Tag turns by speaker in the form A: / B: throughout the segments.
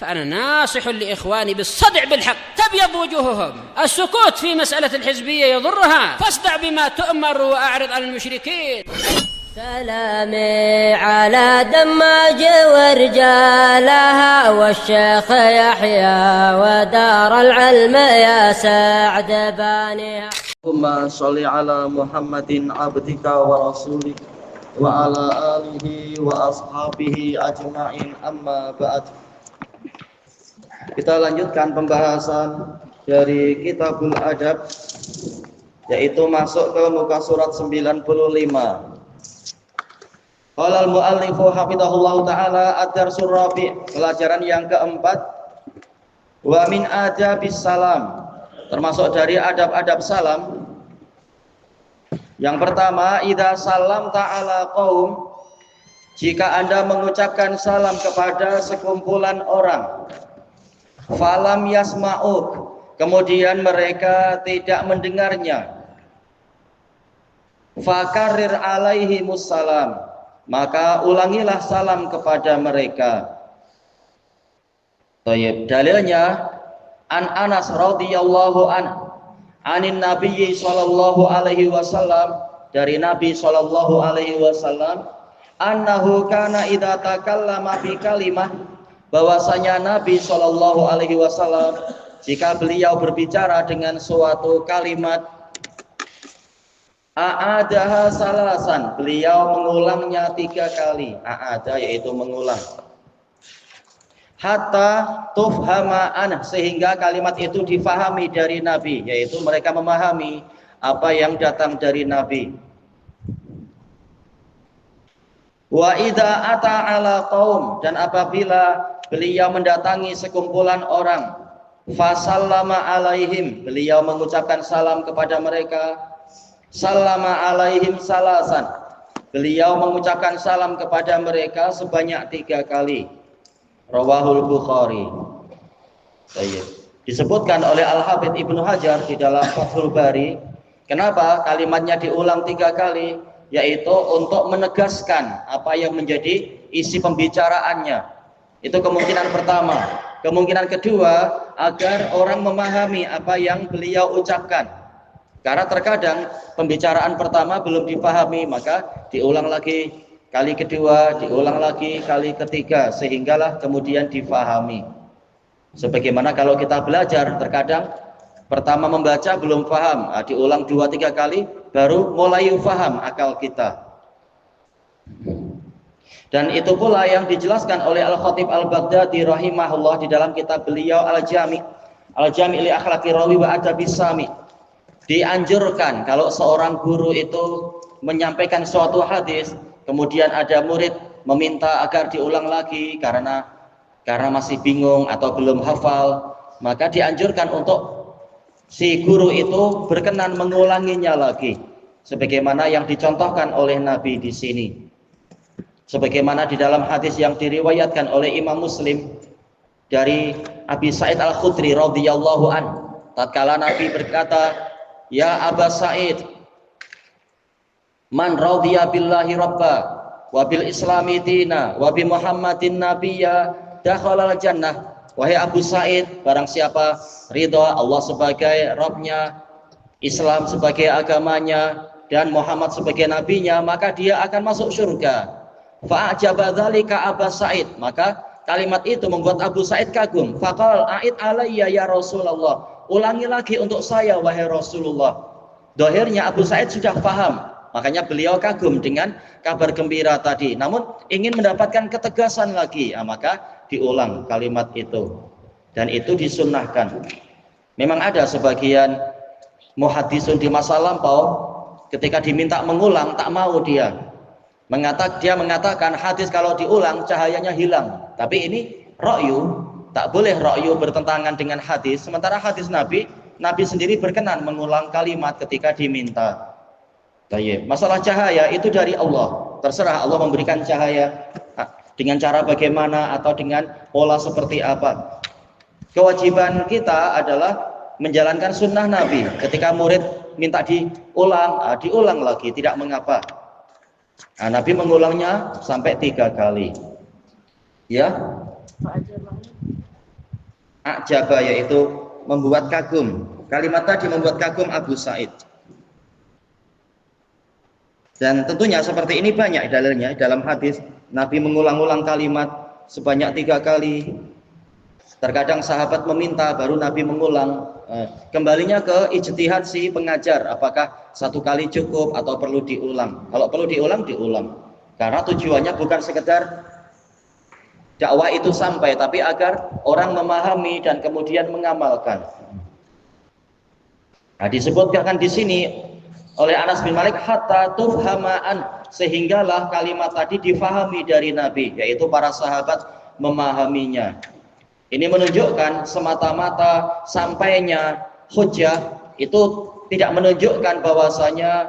A: فأنا ناصح لإخواني بالصدع بالحق تبيض وجوههم. السكوت في مسألة الحزبية يضرها، فاصدع بما تؤمر وأعرض عن المشركين.
B: سلامي على دماج ورجالها والشيخ يحيى ودار العلم يا سعد بانيها.
C: اللهم صل على محمد عبدك ورسولك وعلى آله وأصحابه أجمعين أما بعد. Kita lanjutkan pembahasan dari Kitabul Adab, yaitu masuk ke muka surat 95. Qala al-mu'allifu hafidhahullahu ta'ala ad-darsur rabi', pelajaran yang keempat. Wa min adabis salam, termasuk dari adab-adab salam. Yang pertama, idza salam ta'ala qaum, jika Anda mengucapkan salam kepada sekumpulan orang, falam yasma'uk, kemudian mereka tidak mendengarnya, fakarir alaihimus salam, maka ulangilah salam kepada mereka. Baik, dalilnya an Anas radhiyallahu anin Nabi sallallahu alaihi wasallam, dari Nabi sallallahu alaihi wasallam, annahu kana idza takallama bi kalimah, bahwasanya Nabi sallallahu alaihi wasallam jika beliau berbicara dengan suatu kalimat, a'adaha salasan, beliau mengulangnya 3 kali. A'ada yaitu mengulang. Hatta tufhama anhu, sehingga kalimat itu difahami dari Nabi, yaitu mereka memahami apa yang datang dari Nabi. Wa idza ata ala qaum, dan apabila beliau mendatangi sekumpulan orang, fasallama alaihim, beliau mengucapkan salam kepada mereka. Sallama alaihim salasan, beliau mengucapkan salam kepada mereka sebanyak 3 kali. Rawahul Bukhari. Baik. Disebutkan oleh Al-Hafidz Ibnu Hajar di dalam Fathul Bari, kenapa kalimatnya diulang 3 kali, yaitu untuk menegaskan apa yang menjadi isi pembicaraannya. Itu kemungkinan pertama. Kemungkinan kedua, agar orang memahami apa yang beliau ucapkan. Karena terkadang pembicaraan pertama belum dipahami, maka diulang lagi kali kedua, diulang lagi kali ketiga, sehinggalah kemudian difahami. Sebagaimana kalau kita belajar, terkadang pertama membaca belum paham, diulang 2-3 kali, baru mulai paham akal kita. Dan itu pula yang dijelaskan oleh Al-Khatib Al-Baghdadi rahimahullah di dalam kitab beliau Al-Jami' li akhlaqi rawi wa adabis sami. Dianjurkan kalau seorang guru itu menyampaikan suatu hadis, kemudian ada murid meminta agar diulang lagi karena masih bingung atau belum hafal, maka dianjurkan untuk si guru itu berkenan mengulanginya lagi, sebagaimana yang dicontohkan oleh Nabi di sini. Sebagaimana di dalam hadis yang diriwayatkan oleh Imam Muslim dari Abi Sa'id Al-Khudri radhiyallahu an, tatkala Nabi berkata, ya Aba Sa'id, man radhiya billahi rabba wa bil islami dina wa bi Muhammadin nabiyya dakhalal jannah. Wahai Abu Sa'id, barang siapa ridha Allah sebagai Rabbnya, Islam sebagai agamanya, dan Muhammad sebagai nabinya, maka dia akan masuk surga. Fa'ajaba dzalika Aba Sa'id, maka kalimat itu membuat Abu Sa'id kagum. Faqal a'id alayya ya Rasulullah, ulangi lagi untuk saya wahai Rasulullah. Dohirnya Abu Sa'id sudah paham, makanya beliau kagum dengan kabar gembira tadi, namun ingin mendapatkan ketegasan lagi, maka diulang kalimat itu. Dan itu disunnahkan. Memang ada sebagian muhaddisun di masa lampau, ketika diminta mengulang tak mau dia. Dia mengatakan hadis kalau diulang cahayanya hilang. Tapi ini ra'yu, tak boleh ra'yu bertentangan dengan hadis. Sementara hadis Nabi sendiri berkenan mengulang kalimat ketika diminta. Baik. Masalah cahaya itu dari Allah. Terserah Allah memberikan cahaya dengan cara bagaimana atau dengan pola seperti apa. Kewajiban kita adalah menjalankan sunnah Nabi. Ketika murid minta diulang lagi, tidak mengapa. Nabi mengulangnya sampai 3 kali. Ya. a'jaba, yaitu membuat kagum. Kalimat tadi membuat kagum Abu Sa'id. Dan tentunya seperti ini banyak dalilnya dalam hadis. Nabi mengulang-ulang kalimat sebanyak 3 kali. Terkadang sahabat meminta, baru Nabi mengulang. Kembalinya ke ijtihad si pengajar, apakah 1 kali cukup atau perlu diulang. Kalau perlu diulang, diulang. Karena tujuannya bukan sekedar dakwah itu sampai, tapi agar orang memahami dan kemudian mengamalkan. Nah, disebutkan di sini oleh Anas bin Malik, hatta tufhamaan, sehinggalah kalimat tadi difahami dari Nabi, yaitu para sahabat memahaminya. Ini menunjukkan semata-mata sampainya hujjah itu tidak menunjukkan bahwasanya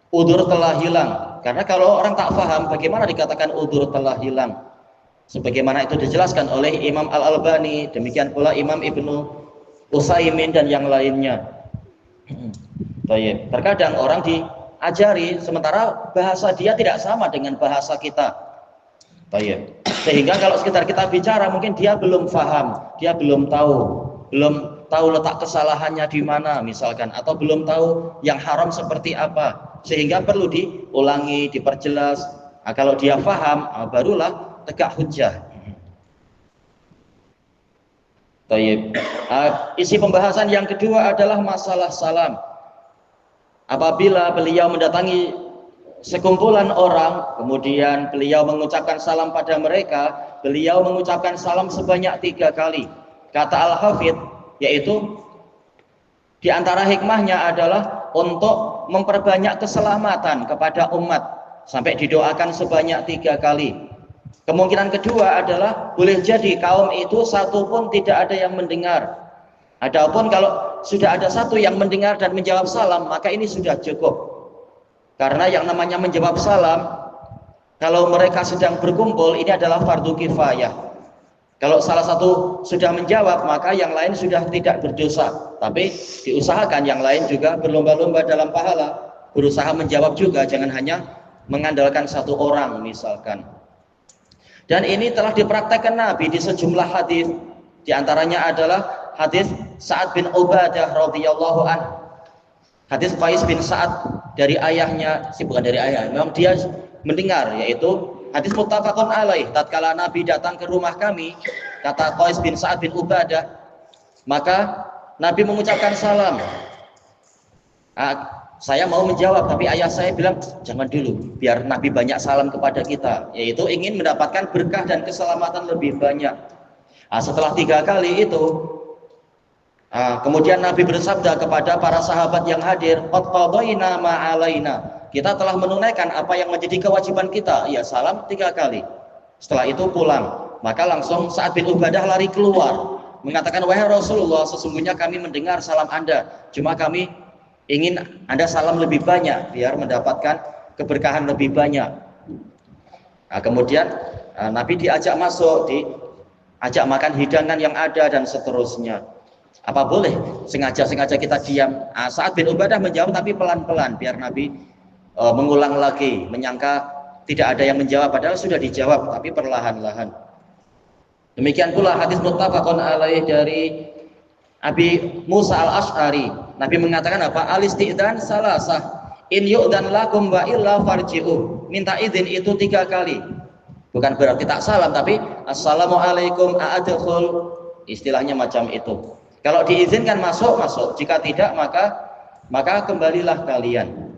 C: udzur telah hilang. Karena kalau orang tak paham, bagaimana dikatakan udzur telah hilang? Sebagaimana itu dijelaskan oleh Imam Al-Albani, demikian pula Imam Ibnu Utsaimin dan yang lainnya. Terkadang orang diajari sementara bahasa dia tidak sama dengan bahasa kita. Sehingga kalau sekitar kita bicara mungkin dia belum paham, dia belum tahu letak kesalahannya di mana misalkan, atau belum tahu yang haram seperti apa, sehingga perlu diulangi, diperjelas. Nah, kalau dia paham, barulah tegak hujjah. Isi pembahasan yang kedua adalah masalah salam. Apabila beliau mendatangi sekumpulan orang, kemudian beliau mengucapkan salam pada mereka, beliau mengucapkan salam sebanyak 3 kali. Kata Al-Hafidh, yaitu di antara hikmahnya adalah untuk memperbanyak keselamatan kepada umat, sampai didoakan sebanyak 3 kali. Kemungkinan kedua adalah boleh jadi kaum itu satu pun tidak ada yang mendengar. Adapun kalau sudah ada satu yang mendengar dan menjawab salam, maka ini sudah cukup. Karena yang namanya menjawab salam, kalau mereka sedang berkumpul, ini adalah fardu kifayah. Kalau salah satu sudah menjawab, maka yang lain sudah tidak berdosa. Tapi diusahakan yang lain juga berlomba-lomba dalam pahala, berusaha menjawab juga, jangan hanya mengandalkan satu orang misalkan. Dan ini telah dipraktekkan Nabi di sejumlah hadis. Di antaranya adalah hadis Sa'ad bin Ubadah radhiyallahu anhu. Hadis Qais bin Sa'ad dari ayahnya, bukan dari ayah, memang dia mendengar, yaitu hadis muttafaqun alaih. Tatkala Nabi datang ke rumah kami, kata Qais bin Sa'ad bin Ubadah, maka Nabi mengucapkan salam. Saya mau menjawab, tapi ayah saya bilang jangan dulu, biar Nabi banyak salam kepada kita, yaitu ingin mendapatkan berkah dan keselamatan lebih banyak. Setelah 3 kali itu, kemudian Nabi bersabda kepada para sahabat yang hadir, qad qadaina ma alaina, kita telah menunaikan apa yang menjadi kewajiban kita, ya salam 3 kali. Setelah itu pulang, maka langsung Sa'ad bin Ubadah lari keluar, mengatakan, wahai Rasulullah, sesungguhnya kami mendengar salam Anda, cuma kami ingin Anda salam lebih banyak biar mendapatkan keberkahan lebih banyak. Kemudian Nabi diajak masuk, diajak makan hidangan yang ada dan seterusnya. Apa boleh sengaja kita diam? Sa'ad bin Ubadah menjawab tapi pelan-pelan biar Nabi mengulang lagi, menyangka tidak ada yang menjawab padahal sudah dijawab tapi perlahan-lahan. Demikian pula hadis muttafaqun alaih dari Abi Musa al-Ash'ari. Nabi mengatakan apa? Al-isti'dzan salasah, in yu'dan lakum wa illa farji'u. Minta izin itu 3 kali. Bukan berarti tak salam, tapi assalamualaikum a'adkhul. Istilahnya macam itu. Kalau diizinkan masuk, masuk. Jika tidak, maka kembalilah kalian.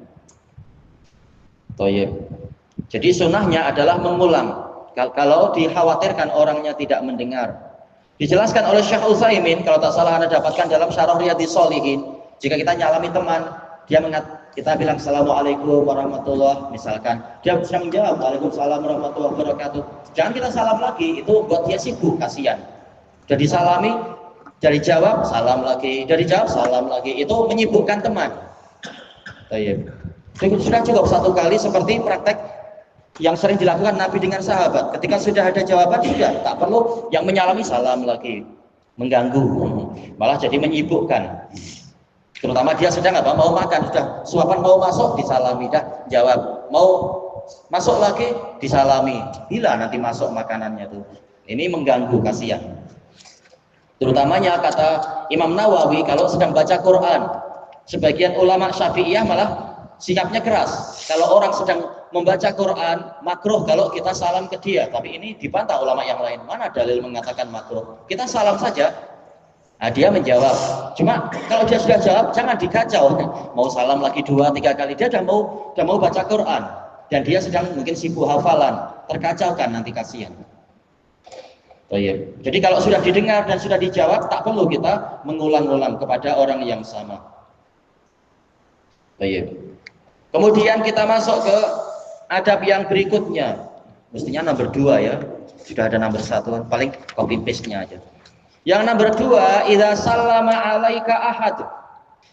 C: Toyib. Jadi sunnahnya adalah mengulang. Kalau dikhawatirkan orangnya tidak mendengar. Dijelaskan oleh Syekh Utsaimin, kalau tak salah Anda dapatkan dalam Syarah Riyadhis Shalihin, jika kita nyalami teman, kita bilang assalamualaikum warahmatullahi, misalkan dia bisa menjawab waalaikumsalam warahmatullahi wabarakatuh, jangan kita salam lagi, itu buat dia sibuk, kasihan. Jadi salami, dari jawab salam lagi, dari jawab salam lagi, itu menyibukkan teman. Sudah cukup 1 kali seperti praktek yang sering dilakukan Nabi dengan sahabat. Ketika sudah ada jawaban, sudah tak perlu yang menyalami salam lagi, mengganggu, malah jadi menyibukkan. Terutama dia sedang mau makan, sudah suapan mau masuk disalami, dah jawab, mau masuk lagi disalami, bila nanti masuk makanannya tuh, ini mengganggu, kasihan. Terutamanya kata Imam Nawawi kalau sedang baca Quran. Sebagian ulama Syafi'iyah malah sikapnya keras. Kalau orang sedang membaca Quran, makruh kalau kita salam ke dia. Tapi ini dibantah ulama yang lain. Mana dalil mengatakan makruh? Kita salam saja. Nah, dia menjawab. Cuma kalau dia sudah jawab, jangan dikacau. Mau salam lagi 2-3 kali, dia udah mau baca Quran. Dan dia sedang mungkin sibuk hafalan. Terkacaukan nanti, kasihan. Jadi kalau sudah didengar dan sudah dijawab, tak perlu kita mengulang-ulang kepada orang yang sama. Kemudian kita masuk ke adab yang berikutnya. Mestinya nomor 2 ya. Sudah ada nomor 1, paling copy paste-nya aja. Yang nomor 2, idza sallama alaika ahad.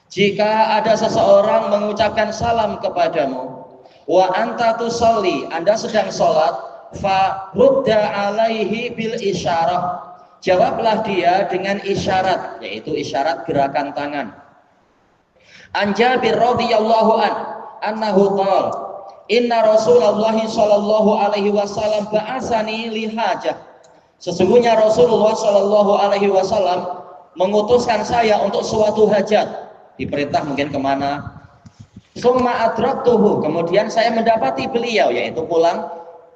C: Jika ada seseorang mengucapkan salam kepadamu, wa anta tusalli, Anda sedang salat, fa rudda alaihi bil isyarah, jawablah dia dengan isyarat, yaitu isyarat gerakan tangan. An Jabir radhiyallahu anhu qala inna Rasulullah sallallahu alaihi wasallam ba'atsani li hajah, sesungguhnya Rasulullah sallallahu alaihi wasallam mengutuskan saya untuk suatu hajat, diperintah mungkin kemana. Summa adraktuhu, kemudian saya mendapati beliau, yaitu pulang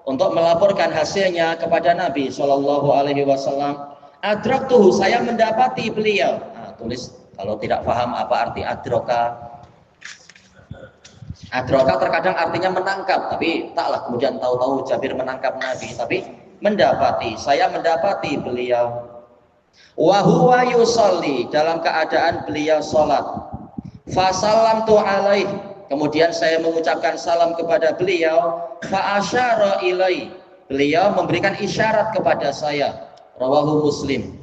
C: untuk melaporkan hasilnya kepada Nabi Shallallahu Alaihi Wasallam. Adraktuhu, saya mendapati beliau. Nah, tulis kalau tidak paham apa arti adroka. Adroka terkadang artinya menangkap, tapi taklah kemudian tahu-tahu Jabir menangkap Nabi, tapi mendapati. Saya mendapati beliau. Wa huwa yusalli, dalam keadaan beliau sholat. Fasallamtu alaih, kemudian saya mengucapkan salam kepada beliau. Fa asyara ilai, beliau memberikan isyarat kepada saya. Rawahu Muslim.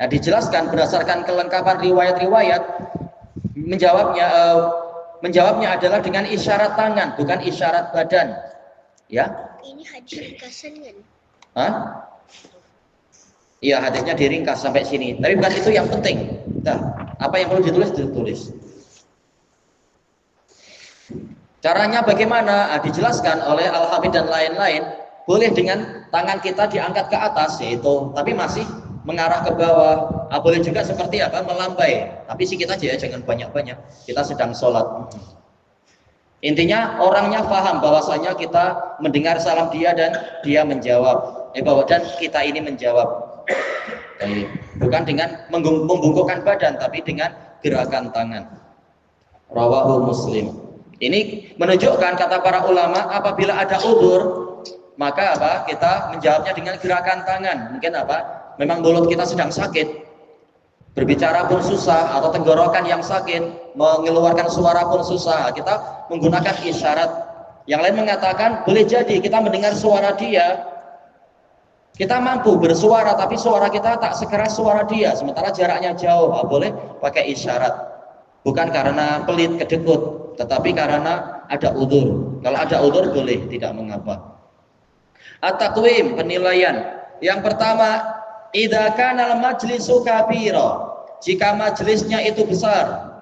C: Nah, dijelaskan berdasarkan kelengkapan riwayat-riwayat, menjawabnya adalah dengan isyarat tangan, bukan isyarat badan. Ya.
D: Ini hadis ringkasan kan?
C: Hah? Iya, hadisnya diringkas sampai sini. Tapi bukan itu yang penting. Nah, apa yang perlu ditulis. Caranya bagaimana? Dijelaskan oleh Al-Hafidz dan lain-lain. Boleh dengan tangan kita diangkat ke atas, yaitu tapi masih mengarah ke bawah. Boleh juga seperti apa? Melambai. Tapi sih kita aja jangan banyak-banyak. Kita sedang sholat. Intinya orangnya paham bahwasanya kita mendengar salam dia dan dia menjawab. Dan kita ini menjawab. Bukan dengan membungkukkan badan, tapi dengan gerakan tangan. Rawahu Muslim. Ini menunjukkan kata para ulama, apabila ada udzur, maka kita menjawabnya dengan gerakan tangan. Mungkin memang mulut kita sedang sakit, berbicara pun susah, atau tenggorokan yang sakit, mengeluarkan suara pun susah, kita menggunakan isyarat. Yang lain mengatakan boleh jadi kita mendengar suara dia, kita mampu bersuara, tapi suara kita tak sekeras suara dia, sementara jaraknya jauh. Boleh pakai isyarat, bukan karena pelit kedekut, tetapi karena ada udzur. Kalau ada udzur boleh, tidak mengapa. At-taqwim, penilaian. Yang pertama, idza kana al-majlisu kabira, jika majelisnya itu besar.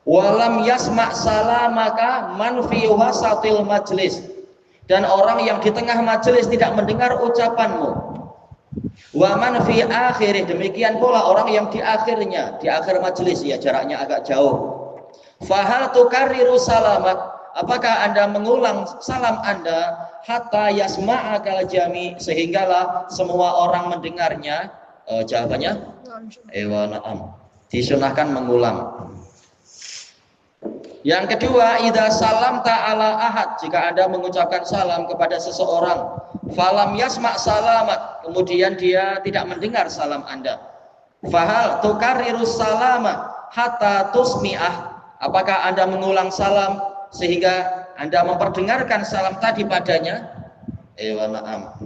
C: Walam yasma' salamaka man fi wasatil majlis, dan orang yang di tengah majelis tidak mendengar ucapanmu. Wa man fi akhirih, demikian pula orang yang di akhirnya, di akhir majelis, ya jaraknya agak jauh. Fahal tukarriru salamak, apakah Anda mengulang salam Anda hatta yasma'akal jami, sehinggalah semua orang mendengarnya? Jawabannya na'am, disunahkan mengulang. Yang kedua, idza salam ta'ala ahad, jika Anda mengucapkan salam kepada seseorang, falam yasma' salamat, kemudian dia tidak mendengar salam Anda, fahal tukarriru salama hatta tusmi'ah, apakah Anda mengulang salam sehingga Anda memperdengarkan salam tadi padanya? Na'am.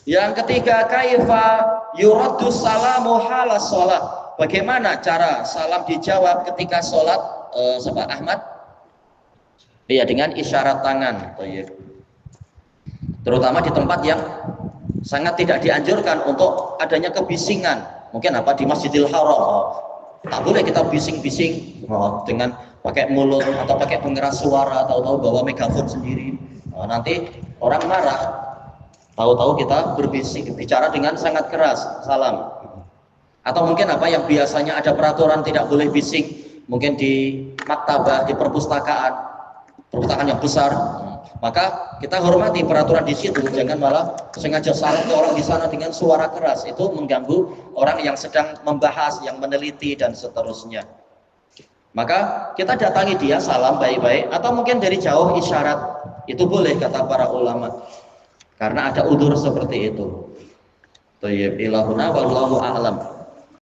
C: Yang ketiga, kaifa yuraddu salamu halas sholat, bagaimana cara salam dijawab ketika sholat? Sahabat Ahmad, iya, dengan isyarat tangan. Terutama di tempat yang sangat tidak dianjurkan untuk adanya kebisingan. Mungkin di Masjidil Haram, tak boleh kita bising-bising dengan pakai mulut atau pakai pengeras suara, tahu-tahu bawa megafon sendiri. Nanti orang marah. tahu-tahu kita berbisik, bicara dengan sangat keras, salam. Atau mungkin apa yang biasanya ada peraturan tidak boleh bisik, mungkin di maktabah, di perpustakaan yang besar, maka kita hormati peraturan di situ, jangan malah sengaja salam ke orang di sana dengan suara keras, itu mengganggu orang yang sedang membahas, yang meneliti dan seterusnya. Maka kita datangi dia, salam baik-baik, atau mungkin dari jauh isyarat, itu boleh kata para ulama, karena ada udzur seperti itu. Thayyib, ilahuna wallahu a'lam.